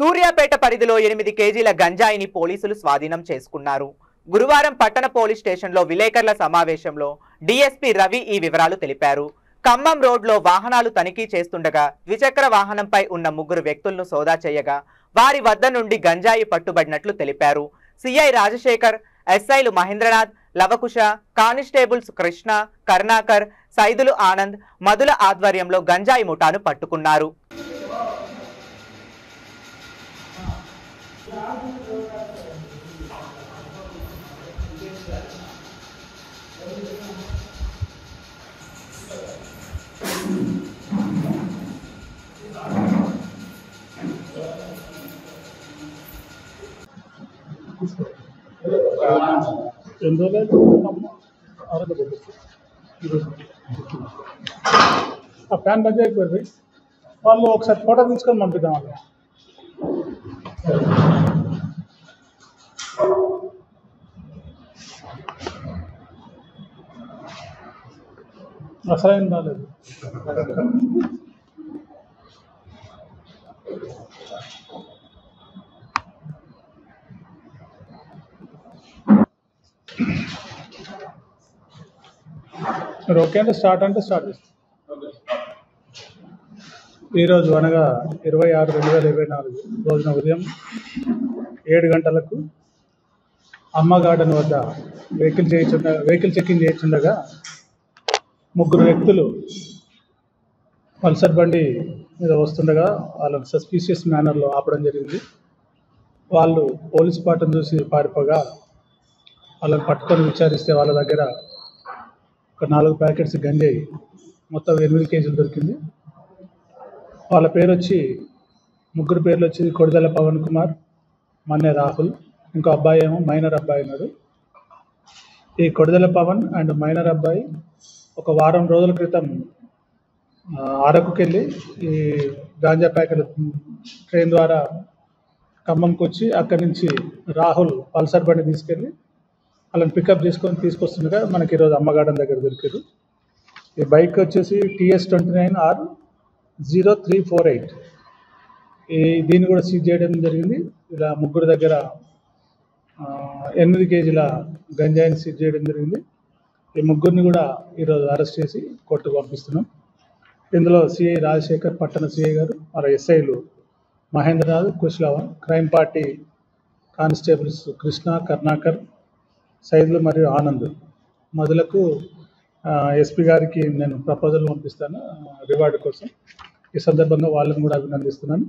సూర్యాపేట పరిధిలో 8 కేజీల గంజాయిని పోలీసులు స్వాధీనం చేసుకున్నారు. గురువారం పట్టణ పోలీస్ స్టేషన్లో విలేకరుల సమావేశంలో డీఎస్పీ రవి ఈ వివరాలు తెలిపారు. ఖమ్మం రోడ్లో వాహనాలు తనిఖీ చేస్తుండగా ద్విచక్ర వాహనంపై ఉన్న 3 వ్యక్తులను సోదా చేయగా వారి వద్ద నుండి గంజాయి పట్టుబడినట్లు తెలిపారు. సిఐ రాజశేఖర్, ఎస్ఐలు మహేంద్రనాథ్, లవకుశ, కానిస్టేబుల్స్ కృష్ణ, కరుణాకర్, సైదులు ఆనంద్, మధుల ఆధ్వర్యంలో గంజాయి ముఠాను పట్టుకున్నారు. ఫ్యాన్ బంద్ అయిపోయింది. వాళ్ళు ఒకసారి ఫోటో తీసుకొని పంపిద్దాం. వాళ్ళు అసలు రాలేదు. ఓకే అంటే స్టార్ట్ చేస్తాం. ఈరోజు అనగా 26/2024 రోజున ఉదయం 7 గంటలకు అమ్మ గార్డెన్ వద్ద వెహికల్ చెకింగ్ చేయించుండగా 3 వ్యక్తులు పల్సర్ బండి మీద వస్తుండగా వాళ్ళని సస్పీషియస్ మేనర్లో ఆపడం జరిగింది. వాళ్ళు పోలీస్ పార్టీని చూసి పారిపోగా వాళ్ళని పట్టుకొని విచారిస్తే వాళ్ళ దగ్గర ఒక 4 ప్యాకెట్స్ గంజాయి మొత్తం 8 కేజీలు దొరికింది. వాళ్ళ పేరు వచ్చి 3 పేర్లు వచ్చి కొడిదెల పవన్ కుమార్, మన్నే రాహుల్, ఇంకో అబ్బాయి ఏమో మైనర్ అబ్బాయి ఉన్నాడు. ఈ కొడిదెల పవన్ అండ్ మైనర్ అబ్బాయి ఒక వారం రోజుల క్రితం అరకుకి వెళ్ళి ఈ గాంజా ప్యాకెట్ ట్రైన్ ద్వారా ఖమ్మంకి వచ్చి అక్కడి నుంచి రాహుల్ పల్సర్ బండి తీసుకెళ్ళి వాళ్ళని పికప్ చేసుకొని తీసుకొస్తుండగా మనకి ఈరోజు అమ్మగార్డెన్ దగ్గర దొరికారు. ఈ బైక్ వచ్చేసి TS29R0348. దీన్ని కూడా సీజ్ చేయడం జరిగింది. ఇలా 3 దగ్గర 8 కేజీల గంజాయిని సీజ్ చేయడం జరిగింది. ఈ 3ని కూడా ఈరోజు అరెస్ట్ చేసి కోర్టుకు పంపిస్తున్నాం. ఇందులో సిఐ రాజశేఖర్, పట్టణ సిఐ గారు, మన ఎస్ఐలు Mahendranath, Kushlavan, crime party constables Krishna, Karunakar, Saidulu మరియు ఆనంద్, మధులకు ఎస్పీ గారికి నేను ప్రపోజల్ పంపిస్తాను రివార్డు కోసం. ఈ సందర్భంగా వాళ్ళని కూడా అభినందిస్తున్నాను.